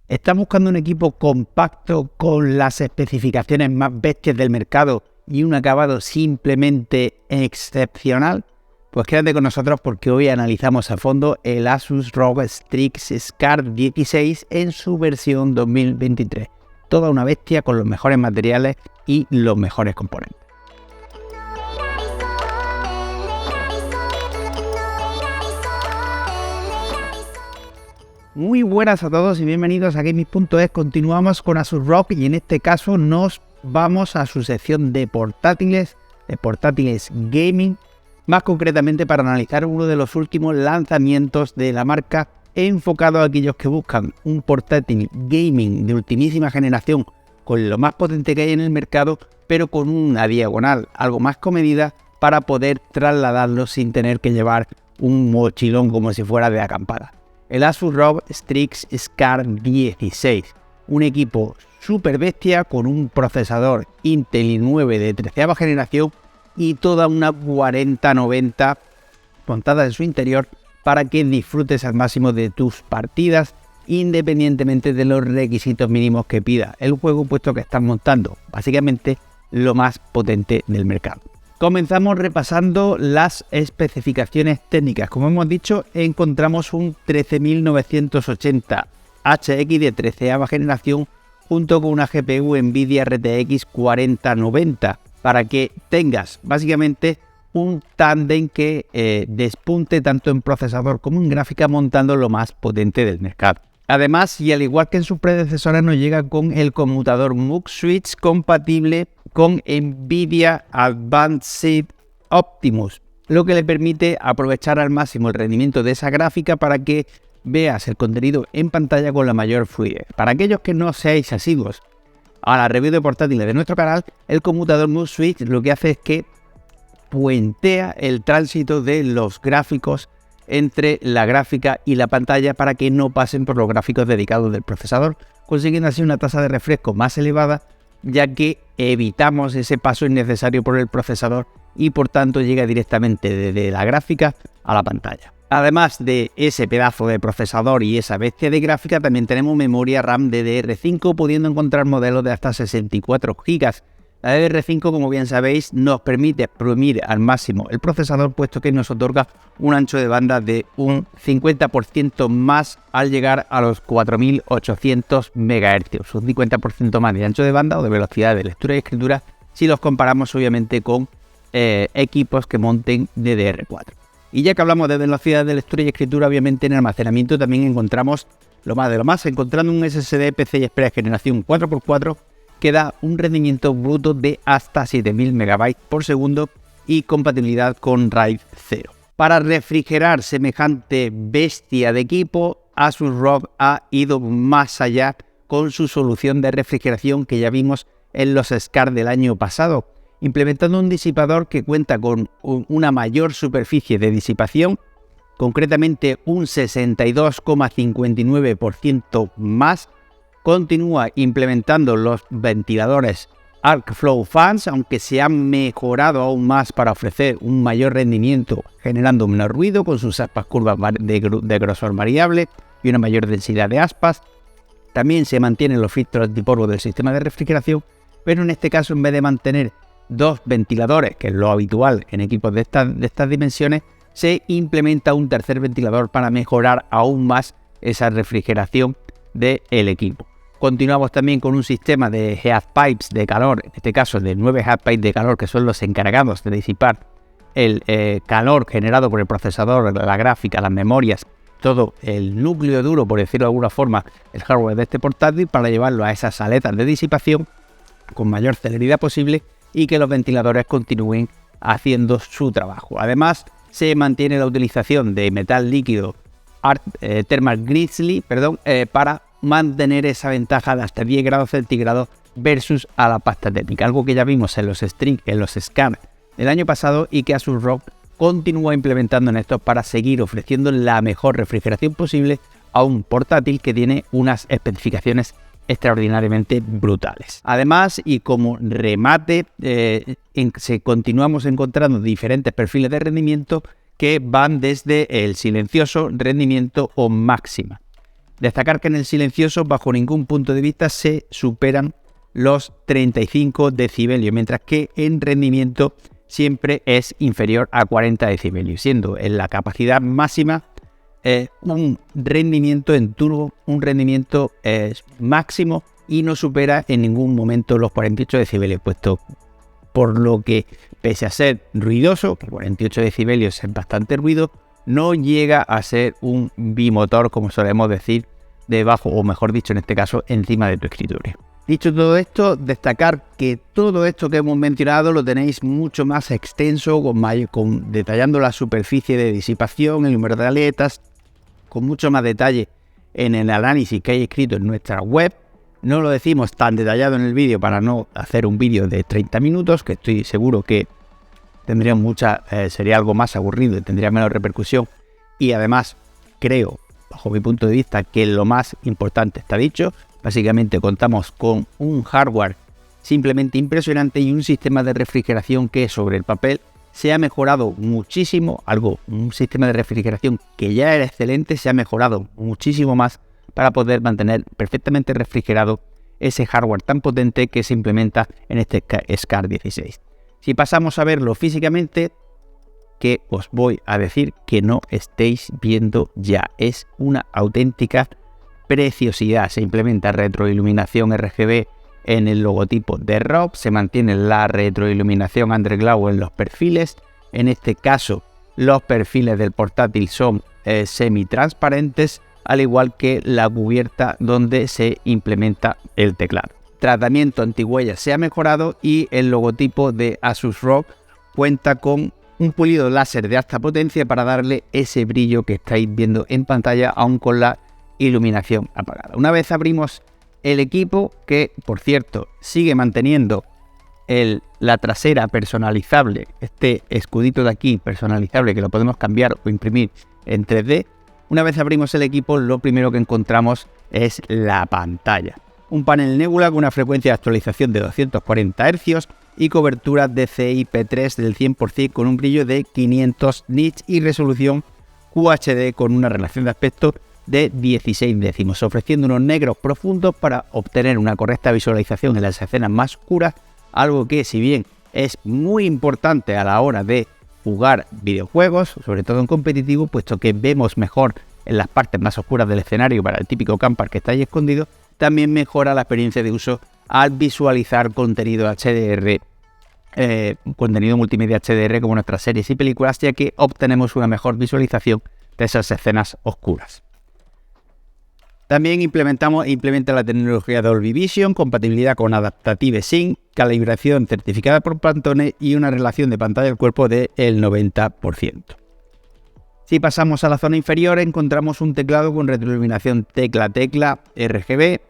¿Estás buscando un equipo compacto con las especificaciones más bestias del mercado y un acabado simplemente excepcional? Pues quédate con nosotros porque hoy analizamos a fondo el Asus ROG Strix Scarp 16 en su versión 2023. Toda una bestia con los mejores materiales y los mejores componentes. Muy buenas a todos y bienvenidos a Gaming.es. Continuamos con Asus ROG y en este caso nos vamos a su sección de portátiles gaming, más concretamente para analizar uno de los últimos lanzamientos de la marca enfocado a aquellos que buscan un portátil gaming de ultimísima generación con lo más potente que hay en el mercado, pero con una diagonal algo más comedida para poder trasladarlo sin tener que llevar un mochilón como si fuera de acampada. El Asus ROG Strix Scarp 16, un equipo super bestia con un procesador Intel i9 de 13ª generación y toda una 4090 montada en su interior para que disfrutes al máximo de tus partidas independientemente de los requisitos mínimos que pida el juego, puesto que están montando básicamente lo más potente del mercado. Comenzamos repasando las especificaciones técnicas. Como hemos dicho, encontramos un 13980 HX de 13ª generación junto con una GPU Nvidia RTX 4090 para que tengas básicamente un tándem que despunte tanto en procesador como en gráfica, montando lo más potente del mercado. Además, y al igual que en sus predecesores, nos llega con el conmutador MUX Switch compatible con Nvidia Advanced Optimus, lo que le permite aprovechar al máximo el rendimiento de esa gráfica para que veas el contenido en pantalla con la mayor fluidez. Para aquellos que no seáis asiduos a la review de portátiles de nuestro canal, el conmutador MUX Switch lo que hace es que puentea el tránsito de los gráficos entre la gráfica y la pantalla para que no pasen por los gráficos dedicados del procesador, consiguiendo así una tasa de refresco más elevada, ya que evitamos ese paso innecesario por el procesador y por tanto llega directamente desde la gráfica a la pantalla. Además de ese pedazo de procesador y esa bestia de gráfica, también tenemos memoria RAM DDR5, pudiendo encontrar modelos de hasta 64 GB. La DDR5, como bien sabéis, nos permite exprimir al máximo el procesador, puesto que nos otorga un ancho de banda de un 50% más al llegar a los 4800 MHz, un 50% más de ancho de banda o de velocidad de lectura y escritura si los comparamos obviamente con equipos que monten DDR4. Y ya que hablamos de velocidad de lectura y escritura, obviamente en almacenamiento también encontramos lo más de lo más, encontrando un SSD PCI Express generación 4x4 que da un rendimiento bruto de hasta 7000 MB por segundo y compatibilidad con RAID 0. Para refrigerar semejante bestia de equipo, Asus ROG ha ido más allá con su solución de refrigeración que ya vimos en los Scarp del año pasado, implementando un disipador que cuenta con una mayor superficie de disipación, concretamente un 62,59% más. Continúa implementando los ventiladores ArcFlow Fans, aunque se han mejorado aún más para ofrecer un mayor rendimiento, generando menos ruido con sus aspas curvas de grosor variable y una mayor densidad de aspas. También se mantienen los filtros antipolvo del sistema de refrigeración, pero en este caso, en vez de mantener dos ventiladores, que es lo habitual en equipos de estas dimensiones, se implementa un tercer ventilador para mejorar aún más esa refrigeración del equipo. Continuamos también con un sistema de heat pipes de calor, en este caso de 9 heat pipes de calor, que son los encargados de disipar el calor generado por el procesador, la gráfica, las memorias, todo el núcleo duro, por decirlo de alguna forma, el hardware de este portátil, para llevarlo a esas aletas de disipación con mayor celeridad posible y que los ventiladores continúen haciendo su trabajo. Además, se mantiene la utilización de metal líquido Thermal Grizzly para mantener esa ventaja de hasta 10 grados centígrados versus a la pasta térmica, algo que ya vimos en los Scarp del año pasado y que Asus ROG continúa implementando en estos para seguir ofreciendo la mejor refrigeración posible a un portátil que tiene unas especificaciones extraordinariamente brutales. Además, y como remate, continuamos encontrando diferentes perfiles de rendimiento que van desde el silencioso, rendimiento o máxima. Destacar que en el silencioso bajo ningún punto de vista se superan los 35 decibelios, mientras que en rendimiento siempre es inferior a 40 decibelios, siendo en la capacidad máxima un rendimiento en turbo, un rendimiento máximo, y no supera en ningún momento los 48 decibelios, puesto por lo que, pese a ser ruidoso, que 48 decibelios es bastante ruido, no llega a ser un bimotor, como solemos decir, debajo, o mejor dicho, en este caso, encima de tu escritorio. Dicho todo esto, destacar que todo esto que hemos mencionado lo tenéis mucho más extenso, detallando la superficie de disipación, el número de aletas, con mucho más detalle en el análisis que hay escrito en nuestra web. No lo decimos tan detallado en el vídeo para no hacer un vídeo de 30 minutos, que estoy seguro que tendría sería algo más aburrido y tendría menos repercusión. Y además, creo, bajo mi punto de vista, que lo más importante está dicho. Básicamente contamos con un hardware simplemente impresionante y un sistema de refrigeración que sobre el papel se ha mejorado muchísimo. Un sistema de refrigeración que ya era excelente, se ha mejorado muchísimo más para poder mantener perfectamente refrigerado ese hardware tan potente que se implementa en este SCAR 16. Si pasamos a verlo físicamente, que os voy a decir que no estéis viendo ya, es una auténtica preciosidad. Se implementa retroiluminación RGB en el logotipo de ROG, se mantiene la retroiluminación Underglow en los perfiles. En este caso, los perfiles del portátil son semi-transparentes, al igual que la cubierta donde se implementa el teclado. Tratamiento antihuellas se ha mejorado y el logotipo de Asus ROG cuenta con un pulido láser de alta potencia para darle ese brillo que estáis viendo en pantalla, aún con la iluminación apagada. Una vez abrimos el equipo, que por cierto sigue manteniendo la trasera personalizable, este escudito de aquí personalizable que lo podemos cambiar o imprimir en 3D. Una vez abrimos el equipo, lo primero que encontramos es la pantalla. Un panel Nebula con una frecuencia de actualización de 240 Hz y cobertura DCI-P3 del 100% con un brillo de 500 nits y resolución QHD con una relación de aspecto de 16 décimos, ofreciendo unos negros profundos para obtener una correcta visualización en las escenas más oscuras, algo que, si bien es muy importante a la hora de jugar videojuegos, sobre todo en competitivo, puesto que vemos mejor en las partes más oscuras del escenario para el típico camper que está ahí escondido, también mejora la experiencia de uso al visualizar contenido HDR, contenido multimedia HDR como nuestras series y películas, ya que obtenemos una mejor visualización de esas escenas oscuras. También implementa la tecnología Dolby Vision, compatibilidad con Adaptive Sync, calibración certificada por Pantone y una relación de pantalla al cuerpo del 90%. Si pasamos a la zona inferior, encontramos un teclado con retroiluminación tecla-tecla RGB,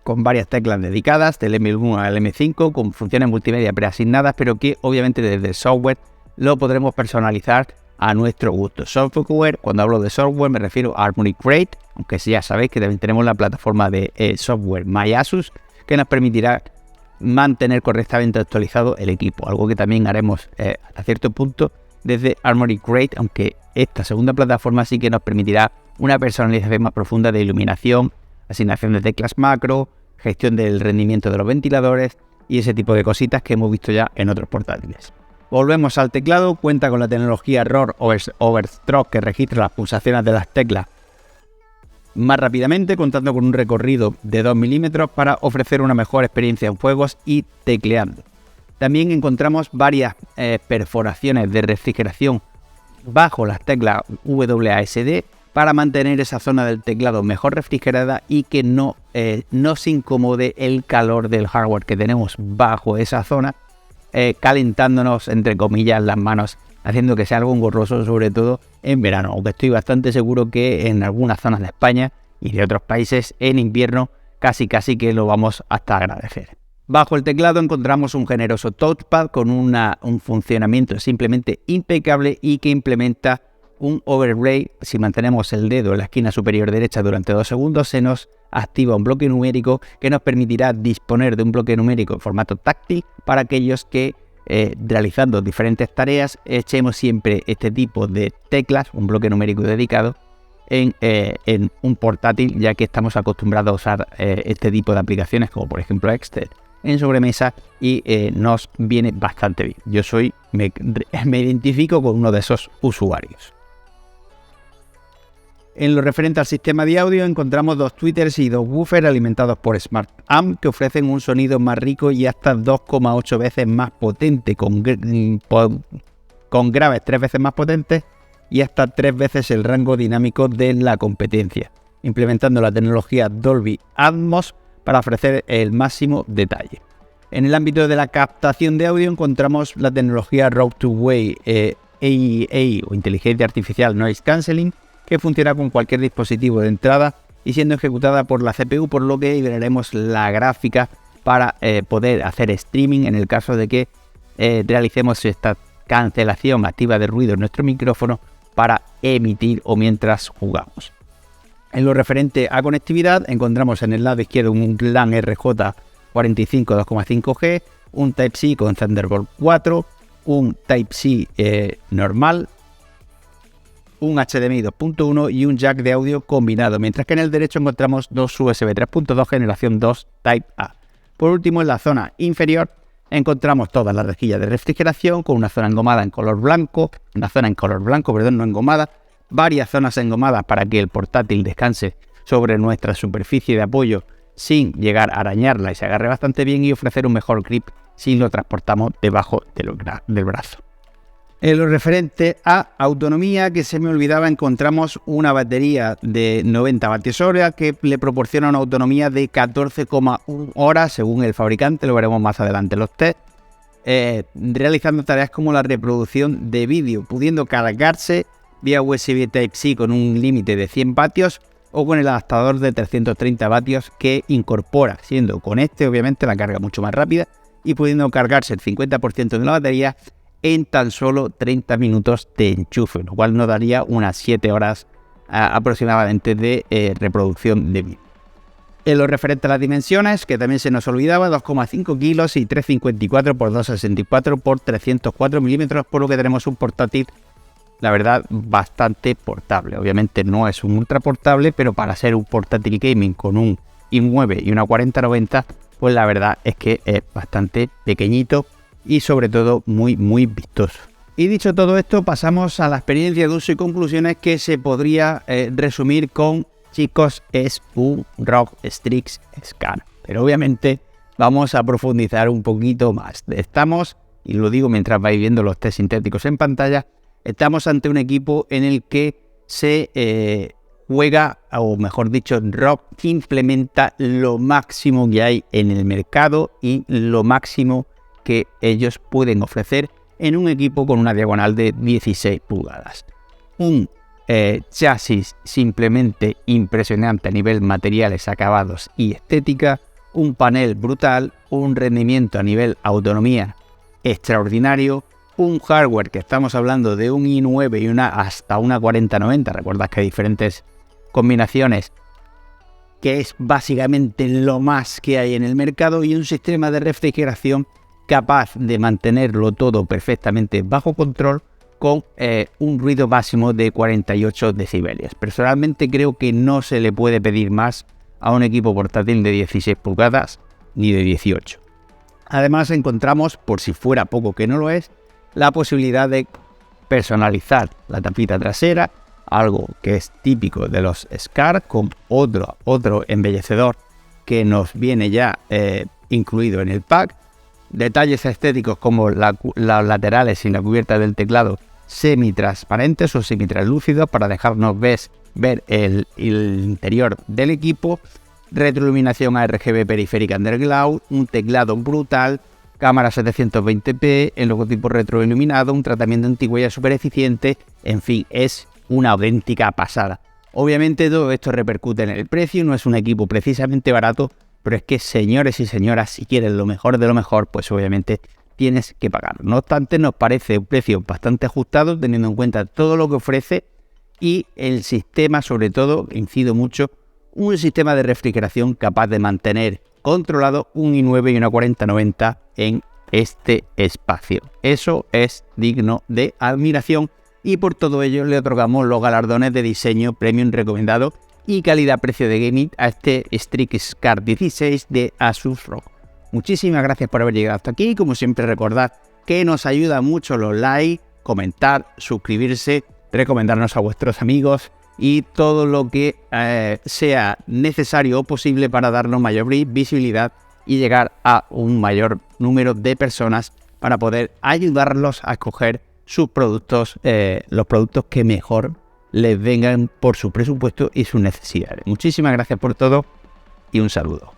con varias teclas dedicadas, del M1 al M5, con funciones multimedia preasignadas, pero que obviamente desde el software lo podremos personalizar a nuestro gusto. Software, cuando hablo de software me refiero a Harmony Create, aunque ya sabéis que también tenemos la plataforma de software MyAsus, que nos permitirá mantener correctamente actualizado el equipo, algo que también haremos hasta cierto punto desde Harmony Create, aunque esta segunda plataforma sí que nos permitirá una personalización más profunda de iluminación, asignación de teclas macro, gestión del rendimiento de los ventiladores y ese tipo de cositas que hemos visto ya en otros portátiles. Volvemos al teclado, cuenta con la tecnología ROR Overstroke que registra las pulsaciones de las teclas más rápidamente, contando con un recorrido de 2 milímetros para ofrecer una mejor experiencia en juegos y tecleando. También encontramos varias perforaciones de refrigeración bajo las teclas WASD para mantener esa zona del teclado mejor refrigerada y que no se incomode el calor del hardware que tenemos bajo esa zona, calentándonos entre comillas las manos, haciendo que sea algo engorroso, sobre todo en verano, aunque estoy bastante seguro que en algunas zonas de España y de otros países en invierno casi que lo vamos hasta agradecer. Bajo el teclado encontramos un generoso touchpad con un funcionamiento simplemente impecable y que implementa un overlay. Si mantenemos el dedo en la esquina superior derecha durante 2 segundos, se nos activa un bloque numérico que nos permitirá disponer de un bloque numérico en formato táctil para aquellos que realizando diferentes tareas echemos siempre este tipo de teclas, un bloque numérico dedicado, en un portátil, ya que estamos acostumbrados a usar este tipo de aplicaciones como por ejemplo Excel en sobremesa y nos viene bastante bien. Yo me identifico con uno de esos usuarios. En lo referente al sistema de audio encontramos 2 tweeters y 2 woofers alimentados por Smart Amp que ofrecen un sonido más rico y hasta 2,8 veces más potente, con graves 3 veces más potentes y hasta 3 veces el rango dinámico de la competencia, implementando la tecnología Dolby Atmos para ofrecer el máximo detalle. En el ámbito de la captación de audio encontramos la tecnología Road to Way AEA o Inteligencia Artificial Noise Cancelling, que funciona con cualquier dispositivo de entrada y siendo ejecutada por la CPU, por lo que liberaremos la gráfica para poder hacer streaming en el caso de que realicemos esta cancelación activa de ruido en nuestro micrófono para emitir o mientras jugamos. En lo referente a conectividad encontramos en el lado izquierdo un LAN RJ45 2,5G, un Type-C con Thunderbolt 4, un Type-C normal, un HDMI 2.1 y un jack de audio combinado, mientras que en el derecho encontramos 2 USB 3.2 generación 2 Type A. Por último, en la zona inferior encontramos todas las rejillas de refrigeración con una zona engomada en color blanco, no engomada, varias zonas engomadas para que el portátil descanse sobre nuestra superficie de apoyo sin llegar a arañarla y se agarre bastante bien y ofrecer un mejor grip si lo transportamos debajo del brazo. En lo referente a autonomía, que se me olvidaba, encontramos una batería de 90 vatios-hora que le proporciona una autonomía de 14,1 horas según el fabricante, lo veremos más adelante en los test, realizando tareas como la reproducción de vídeo, pudiendo cargarse vía USB Type-C con un límite de 100 vatios o con el adaptador de 330 vatios que incorpora, siendo con este obviamente la carga mucho más rápida y pudiendo cargarse el 50% de la batería en tan solo 30 minutos de enchufe, lo cual nos daría unas 7 horas aproximadamente de reproducción de vídeo. En lo referente a las dimensiones, que también se nos olvidaba, 2,5 kilos y 354 x 264 x 304 milímetros, por lo que tenemos un portátil, la verdad, bastante portable. Obviamente no es un ultra portable, pero para ser un portátil gaming con un i9 y una 4090, pues la verdad es que es bastante pequeñito y sobre todo muy vistoso. Y dicho todo esto, pasamos a la experiencia de uso y conclusiones, que se podría resumir con: chicos, es un ROG Strix Scan. Pero obviamente vamos a profundizar un poquito más. Estamos, y lo digo mientras vais viendo los test sintéticos en pantalla, estamos ante un equipo en el que se juega, o mejor dicho, ROG implementa lo máximo que hay en el mercado y lo máximo que ellos pueden ofrecer en un equipo con una diagonal de 16 pulgadas. Un chasis simplemente impresionante a nivel materiales, acabados y estética, un panel brutal, un rendimiento a nivel autonomía extraordinario, un hardware que estamos hablando de un i9 y hasta una 4090, recordad que hay diferentes combinaciones, que es básicamente lo más que hay en el mercado, y un sistema de refrigeración capaz de mantenerlo todo perfectamente bajo control con un ruido máximo de 48 decibelios. Personalmente creo que no se le puede pedir más a un equipo portátil de 16 pulgadas ni de 18. Además encontramos, por si fuera poco que no lo es, la posibilidad de personalizar la tapita trasera, algo que es típico de los SCAR, con otro embellecedor que nos viene ya incluido en el pack. Detalles estéticos como las laterales y la cubierta del teclado semitransparentes o semitraslúcidos para dejarnos ver el interior del equipo, retroiluminación ARGB periférica underglow, un teclado brutal, cámara 720p, el logotipo retroiluminado, un tratamiento antihuella súper eficiente, en fin, es una auténtica pasada. Obviamente todo esto repercute en el precio, no es un equipo precisamente barato, pero es que, señores y señoras, si quieres lo mejor de lo mejor, pues obviamente tienes que pagar. No obstante, nos parece un precio bastante ajustado, teniendo en cuenta todo lo que ofrece y el sistema, sobre todo, incido mucho, un sistema de refrigeración capaz de mantener controlado un i9 y una 4090 en este espacio. Eso es digno de admiración y por todo ello le otorgamos los galardones de diseño premium recomendado y calidad-precio de gaming a este Strix Card 16 de Asus ROG. Muchísimas gracias por haber llegado hasta aquí. Como siempre, recordad que nos ayuda mucho los likes, comentar, suscribirse, recomendarnos a vuestros amigos y todo lo que sea necesario o posible para darnos mayor visibilidad y llegar a un mayor número de personas para poder ayudarlos a escoger sus productos, los productos que mejor les vengan por su presupuesto y sus necesidades. Muchísimas gracias por todo y un saludo.